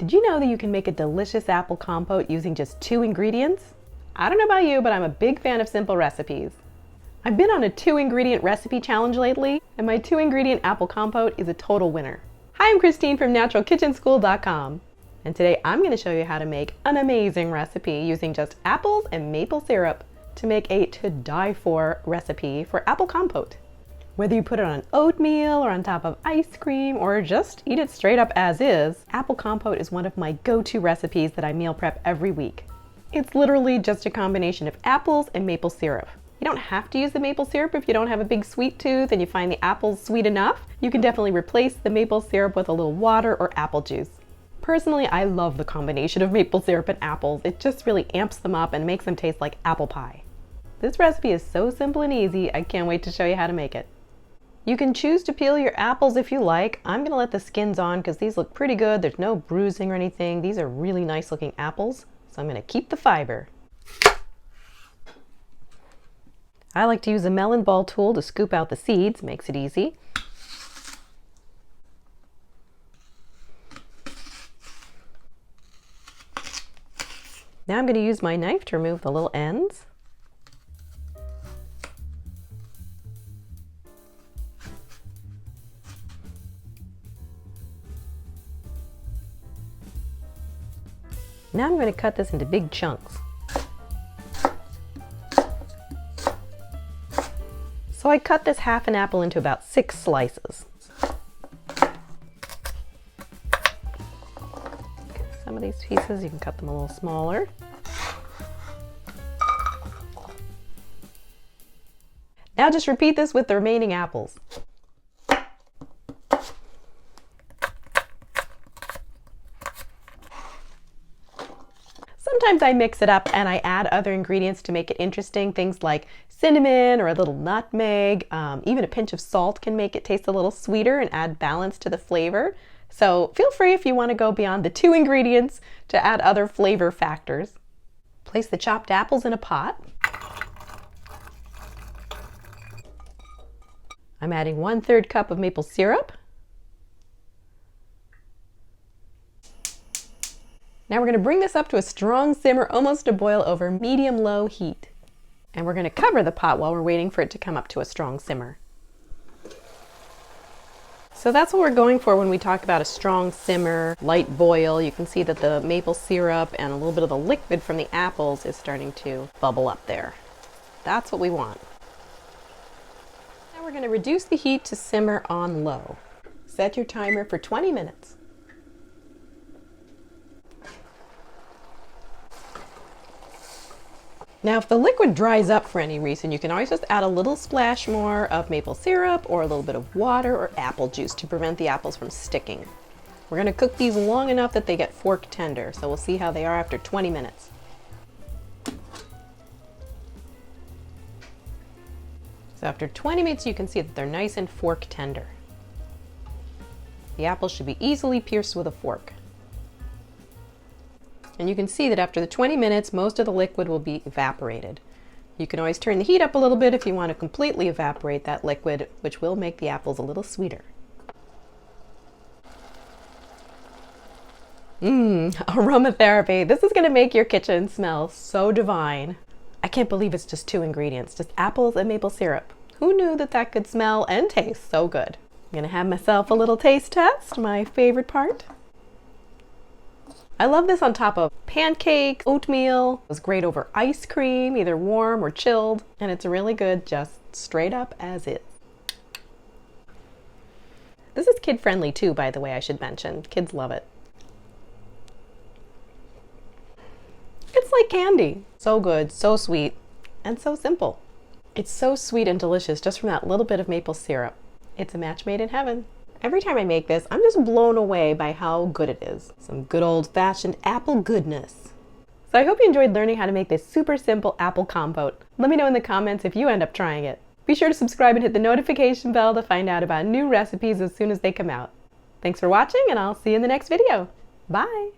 Did you know that you can make a delicious apple compote using just 2 ingredients? I don't know about you, but I'm a big fan of simple recipes. I've been on a 2-ingredient recipe challenge lately, and my 2-ingredient apple compote is a total winner. Hi, I'm Christine from naturalkitchenschool.com, and today I'm going to show you how to make an amazing recipe using just apples and maple syrup to make a to-die-for recipe for apple compote. Whether you put it on oatmeal or on top of ice cream or just eat it straight up as is, apple compote is one of my go-to recipes that I meal prep every week. It's literally just a combination of apples and maple syrup. You don't have to use the maple syrup if you don't have a big sweet tooth and you find the apples sweet enough. You can definitely replace the maple syrup with a little water or apple juice. Personally, I love the combination of maple syrup and apples. It just really amps them up and makes them taste like apple pie. This recipe is so simple and easy, I can't wait to show you how to make it. You can choose to peel your apples if you like. I'm going to let the skins on because these look pretty good. There's no bruising or anything. These are really nice looking apples, so I'm going to keep the fiber. I like to use a melon ball tool to scoop out the seeds, makes it easy. Now I'm going to use my knife to remove the little ends. Now I'm going to cut this into big chunks. So I cut this half an apple into about 6 slices. Some of these pieces you can cut them a little smaller. Now just repeat this with the remaining apples. Sometimes I mix it up and I add other ingredients to make it interesting, things like cinnamon or a little nutmeg. Even a pinch of salt can make it taste a little sweeter and add balance to the flavor. So feel free if you want to go beyond the 2 ingredients to add other flavor factors. Place the chopped apples in a pot. I'm adding 1/3 cup of maple syrup. Now we're going to bring this up to a strong simmer, almost to boil over medium-low heat. And we're going to cover the pot while we're waiting for it to come up to a strong simmer. So that's what we're going for when we talk about a strong simmer, light boil. You can see that the maple syrup and a little bit of the liquid from the apples is starting to bubble up there. That's what we want. Now we're going to reduce the heat to simmer on low. Set your timer for 20 minutes. Now, if the liquid dries up for any reason, you can always just add a little splash more of maple syrup or a little bit of water or apple juice to prevent the apples from sticking. We're going to cook these long enough that they get fork tender, so we'll see how they are after 20 minutes. So after 20 minutes, you can see that they're nice and fork tender. The apples should be easily pierced with a fork. And you can see that after the 20 minutes, most of the liquid will be evaporated. You can always turn the heat up a little bit if you want to completely evaporate that liquid, which will make the apples a little sweeter. Aromatherapy. This is going to make your kitchen smell so divine. I can't believe it's just 2 ingredients, just apples and maple syrup. Who knew that that could smell and taste so good? I'm going to have myself a little taste test, my favorite part. I love this on top of pancakes, oatmeal. It's great over ice cream, either warm or chilled, and it's really good just straight up as is. This is kid friendly too, by the way, I should mention. Kids love it. It's like candy. So good, so sweet, and so simple. It's so sweet and delicious just from that little bit of maple syrup. It's a match made in heaven. Every time I make this, I'm just blown away by how good it is. Some good old-fashioned apple goodness. So I hope you enjoyed learning how to make this super simple apple compote. Let me know in the comments if you end up trying it. Be sure to subscribe and hit the notification bell to find out about new recipes as soon as they come out. Thanks for watching, and I'll see you in the next video. Bye!